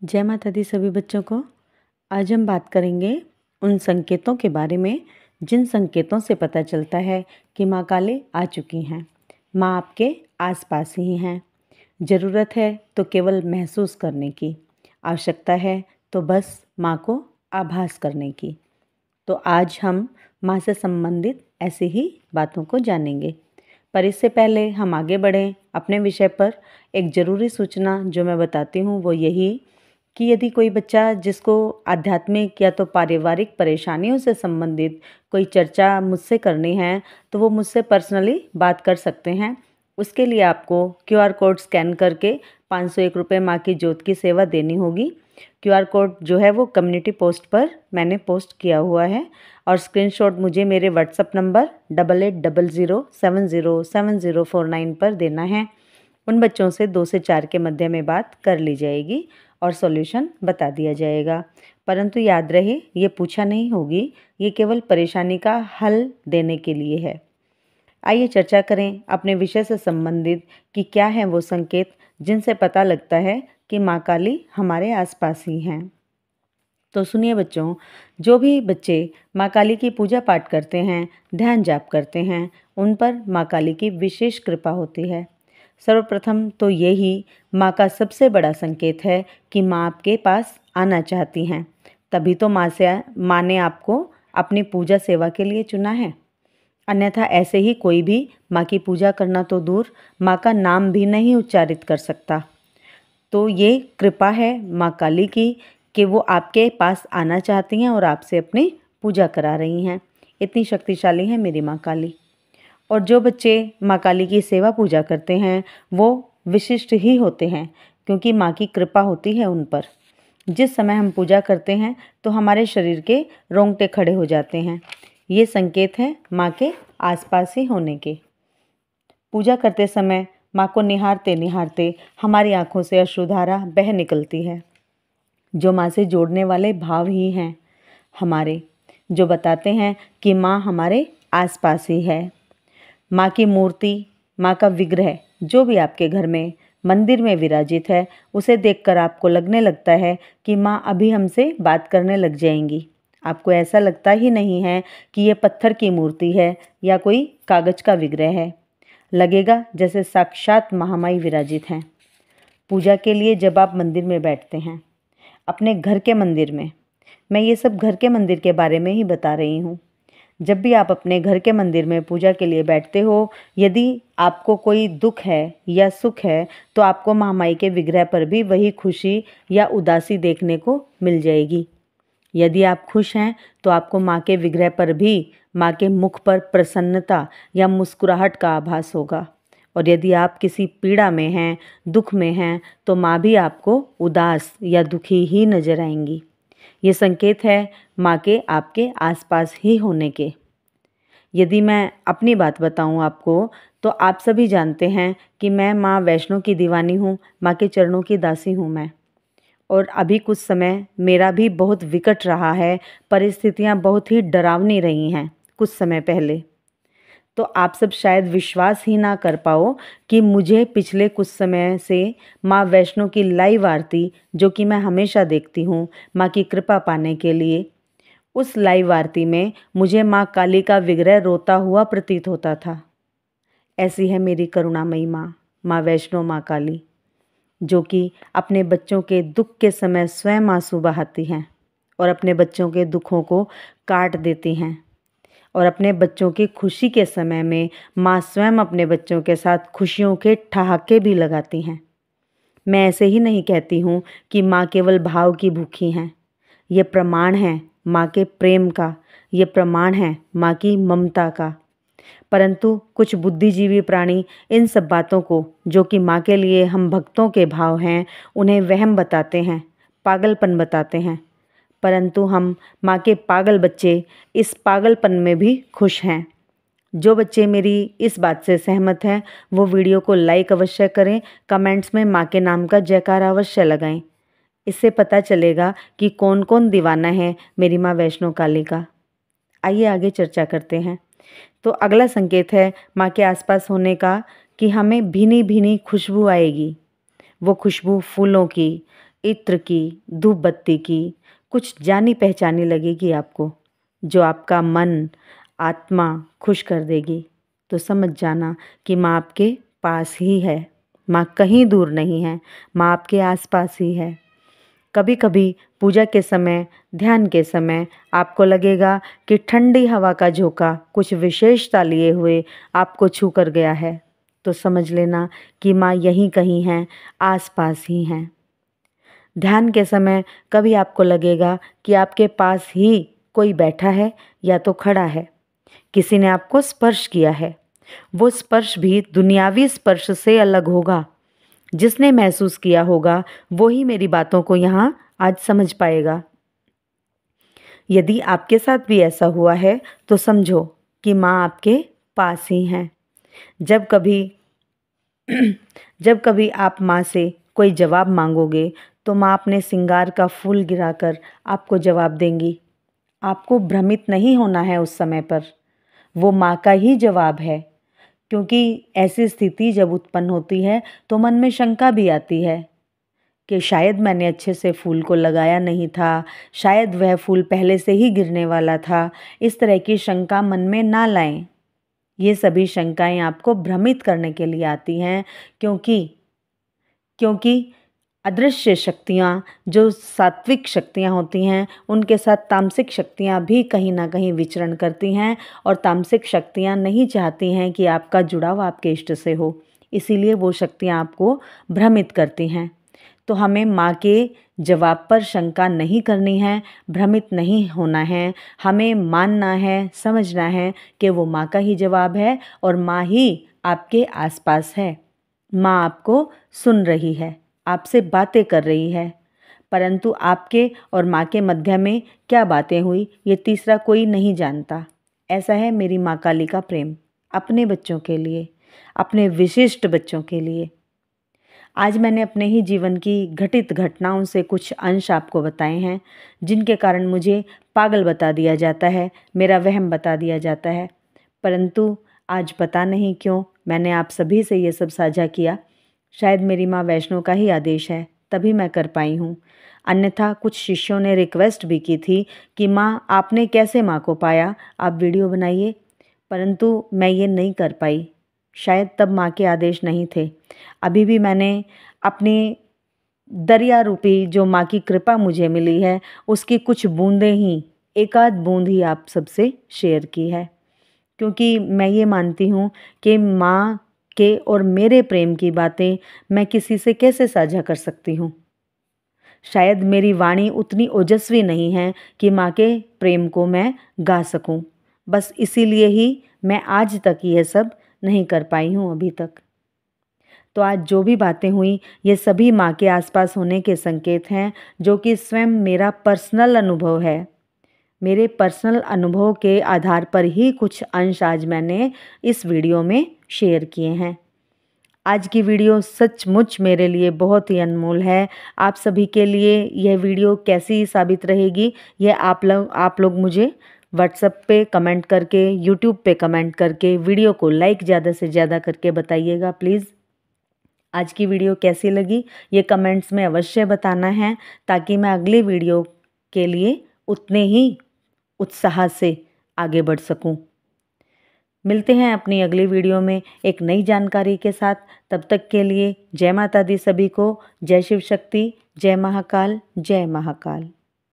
जय माता दी सभी बच्चों को। आज हम बात करेंगे उन संकेतों के बारे में जिन संकेतों से पता चलता है कि माँ काली आ चुकी हैं। माँ आपके आसपास ही हैं। ज़रूरत है तो केवल महसूस करने की, आवश्यकता है तो बस माँ को आभास करने की। तो आज हम माँ से संबंधित ऐसे ही बातों को जानेंगे। पर इससे पहले हम आगे बढ़ें अपने विषय पर, एक ज़रूरी सूचना जो मैं बताती हूँ वो यही कि यदि कोई बच्चा जिसको आध्यात्मिक या तो पारिवारिक परेशानियों से संबंधित कोई चर्चा मुझसे करनी है तो वो मुझसे पर्सनली बात कर सकते हैं। उसके लिए आपको QR कोड स्कैन करके 501 रुपये माँ की ज्योत की सेवा देनी होगी। QR कोड जो है वो कम्युनिटी पोस्ट पर मैंने पोस्ट किया हुआ है और स्क्रीनशॉट मुझे मेरे व्हाट्सएप नंबर 8800707049 पर देना है। उन बच्चों से 2 से 4 के मध्य में बात कर ली जाएगी और सॉल्यूशन बता दिया जाएगा। परंतु याद रहे, ये पूछा नहीं होगी, ये केवल परेशानी का हल देने के लिए है। आइए चर्चा करें अपने विषय से संबंधित कि क्या है वो संकेत जिनसे पता लगता है कि माँ काली हमारे आसपास ही हैं। तो सुनिए बच्चों, जो भी बच्चे माँ काली की पूजा पाठ करते हैं, ध्यान जाप करते हैं, उन पर माँ काली की विशेष कृपा होती है। सर्वप्रथम तो यही माँ का सबसे बड़ा संकेत है कि माँ आपके पास आना चाहती हैं। तभी तो माँ ने आपको अपनी पूजा सेवा के लिए चुना है। अन्यथा ऐसे ही कोई भी माँ की पूजा करना तो दूर, माँ का नाम भी नहीं उच्चारित कर सकता। तो ये कृपा है माँ काली की कि वो आपके पास आना चाहती हैं और आपसे अपनी पूजा करा रही हैं। इतनी शक्तिशाली है मेरी माँ काली। और जो बच्चे माँ काली की सेवा पूजा करते हैं वो विशिष्ट ही होते हैं, क्योंकि माँ की कृपा होती है उन पर। जिस समय हम पूजा करते हैं तो हमारे शरीर के रोंगटे खड़े हो जाते हैं। ये संकेत है माँ के आसपास ही होने के। पूजा करते समय माँ को निहारते निहारते हमारी आँखों से अश्रुधारा बह निकलती है, जो माँ से जोड़ने वाले भाव ही हैं हमारे, जो बताते हैं कि माँ हमारे आसपास ही है। माँ की मूर्ति, माँ का विग्रह जो भी आपके घर में मंदिर में विराजित है, उसे देखकर आपको लगने लगता है कि माँ अभी हमसे बात करने लग जाएंगी। आपको ऐसा लगता ही नहीं है कि ये पत्थर की मूर्ति है या कोई कागज का विग्रह है। लगेगा जैसे साक्षात महामाई विराजित हैं। पूजा के लिए जब आप मंदिर में बैठते हैं, अपने घर के मंदिर में, मैं ये सब घर के मंदिर के बारे में ही बता रही हूँ। जब भी आप अपने घर के मंदिर में पूजा के लिए बैठते हो, यदि आपको कोई दुख है या सुख है तो आपको महामाई के विग्रह पर भी वही खुशी या उदासी देखने को मिल जाएगी। यदि आप खुश हैं तो आपको माँ के विग्रह पर भी माँ के मुख पर प्रसन्नता या मुस्कुराहट का आभास होगा। और यदि आप किसी पीड़ा में हैं, दुख में हैं, तो माँ भी आपको उदास या दुखी ही नजर आएंगी। ये संकेत है माँ के आपके आसपास ही होने के। यदि मैं अपनी बात बताऊं आपको, तो आप सभी जानते हैं कि मैं माँ वैष्णो की दीवानी हूँ, माँ के चरणों की दासी हूँ मैं। और अभी कुछ समय मेरा भी बहुत विकट रहा है, परिस्थितियाँ बहुत ही डरावनी रही हैं कुछ समय पहले। तो आप सब शायद विश्वास ही ना कर पाओ कि मुझे पिछले कुछ समय से माँ वैष्णो की लाइव आरती, जो कि मैं हमेशा देखती हूँ माँ की कृपा पाने के लिए, उस लाइव आरती में मुझे माँ काली का विग्रह रोता हुआ प्रतीत होता था। ऐसी है मेरी करुणामयी माँ, माँ वैष्णो माँ काली, जो कि अपने बच्चों के दुख के समय स्वयं आंसू बहाती हैं और अपने बच्चों के दुखों को काट देती हैं। और अपने बच्चों की खुशी के समय में माँ स्वयं अपने बच्चों के साथ खुशियों के ठहाके भी लगाती हैं। मैं ऐसे ही नहीं कहती हूँ कि माँ केवल भाव की भूखी हैं। ये प्रमाण है माँ के प्रेम का, ये प्रमाण है माँ की ममता का। परंतु कुछ बुद्धिजीवी प्राणी इन सब बातों को, जो कि माँ के लिए हम भक्तों के भाव हैं, उन्हें वहम बताते हैं, पागलपन बताते हैं। परंतु हम माँ के पागल बच्चे इस पागलपन में भी खुश हैं। जो बच्चे मेरी इस बात से सहमत हैं वो वीडियो को लाइक अवश्य करें, कमेंट्स में माँ के नाम का जयकारा अवश्य लगाएं। इससे पता चलेगा कि कौन कौन दीवाना है मेरी माँ वैष्णो काली का। आइए आगे चर्चा करते हैं। तो अगला संकेत है माँ के आसपास होने का कि हमें भीनी भीनी खुशबू आएगी। वो खुशबू फूलों की, इत्र की, धूप बत्ती की कुछ जानी पहचानी लगेगी आपको, जो आपका मन आत्मा खुश कर देगी, तो समझ जाना कि माँ आपके पास ही है। माँ कहीं दूर नहीं है, माँ आपके आसपास ही है। कभी कभी पूजा के समय, ध्यान के समय आपको लगेगा कि ठंडी हवा का झोंका कुछ विशेषता लिए हुए आपको छू कर गया है, तो समझ लेना कि माँ यहीं कहीं हैं, आसपास ही हैं। ध्यान के समय कभी आपको लगेगा कि आपके पास ही कोई बैठा है या तो खड़ा है, किसी ने आपको स्पर्श किया है। वो स्पर्श भी दुनियावी स्पर्श से अलग होगा। जिसने महसूस किया होगा वो ही मेरी बातों को यहाँ आज समझ पाएगा। यदि आपके साथ भी ऐसा हुआ है तो समझो कि माँ आपके पास ही हैं। जब कभी आप माँ से कोई जवाब मांगोगे तो माँ अपने सिंगार का फूल गिराकर आपको जवाब देंगी। आपको भ्रमित नहीं होना है उस समय पर, वो माँ का ही जवाब है। क्योंकि ऐसी स्थिति जब उत्पन्न होती है तो मन में शंका भी आती है कि शायद मैंने अच्छे से फूल को लगाया नहीं था, शायद वह फूल पहले से ही गिरने वाला था। इस तरह की शंका मन में ना लाएं। ये सभी शंकाएं आपको भ्रमित करने के लिए आती हैं, क्योंकि अदृश्य शक्तियाँ जो सात्विक शक्तियाँ होती हैं उनके साथ तामसिक शक्तियाँ भी कहीं ना कहीं विचरण करती हैं, और तामसिक शक्तियाँ नहीं चाहती हैं कि आपका जुड़ाव आपके इष्ट से हो, इसीलिए वो शक्तियाँ आपको भ्रमित करती हैं। तो हमें माँ के जवाब पर शंका नहीं करनी है, भ्रमित नहीं होना है। हमें मानना है, समझना है कि वो माँ का ही जवाब है और माँ ही आपके आसपास है। माँ आपको सुन रही है, आपसे बातें कर रही है, परंतु आपके और माँ के मध्य में क्या बातें हुई ये तीसरा कोई नहीं जानता। ऐसा है मेरी माँ काली का प्रेम अपने बच्चों के लिए, अपने विशिष्ट बच्चों के लिए। आज मैंने अपने ही जीवन की घटित घटनाओं से कुछ अंश आपको बताए हैं, जिनके कारण मुझे पागल बता दिया जाता है, मेरा वहम बता दिया जाता है। परंतु आज पता नहीं क्यों मैंने आप सभी से ये सब साझा किया। शायद मेरी माँ वैष्णो का ही आदेश है, तभी मैं कर पाई हूँ। अन्यथा कुछ शिष्यों ने रिक्वेस्ट भी की थी कि माँ आपने कैसे माँ को पाया, आप वीडियो बनाइए, परंतु मैं ये नहीं कर पाई। शायद तब माँ के आदेश नहीं थे। अभी भी मैंने अपनी दरिया रूपी जो माँ की कृपा मुझे मिली है उसकी कुछ बूंदें ही, एक आध बूंद ही आप सबसे शेयर की है, क्योंकि मैं ये मानती हूँ कि माँ के और मेरे प्रेम की बातें मैं किसी से कैसे साझा कर सकती हूँ। शायद मेरी वाणी उतनी ओजस्वी नहीं है कि माँ के प्रेम को मैं गा सकूँ। बस इसीलिए ही मैं आज तक यह सब नहीं कर पाई हूँ अभी तक। तो आज जो भी बातें हुई ये सभी माँ के आसपास होने के संकेत हैं, जो कि स्वयं मेरा पर्सनल अनुभव है। मेरे पर्सनल अनुभव के आधार पर ही कुछ अंश आज मैंने इस वीडियो में शेयर किए हैं। आज की वीडियो सचमुच मेरे लिए बहुत ही अनमोल है। आप सभी के लिए यह वीडियो कैसी साबित रहेगी यह आप लोग मुझे व्हाट्सएप पे कमेंट करके, यूट्यूब पे कमेंट करके, वीडियो को लाइक ज़्यादा से ज़्यादा करके बताइएगा प्लीज़। आज की वीडियो कैसी लगी ये कमेंट्स में अवश्य बताना है, ताकि मैं अगली वीडियो के लिए उतने ही उत्साह से आगे बढ़ सकूं। मिलते हैं अपनी अगली वीडियो में एक नई जानकारी के साथ। तब तक के लिए जय माता दी सभी को। जय शिव शक्ति, जय महाकाल, जय महाकाल।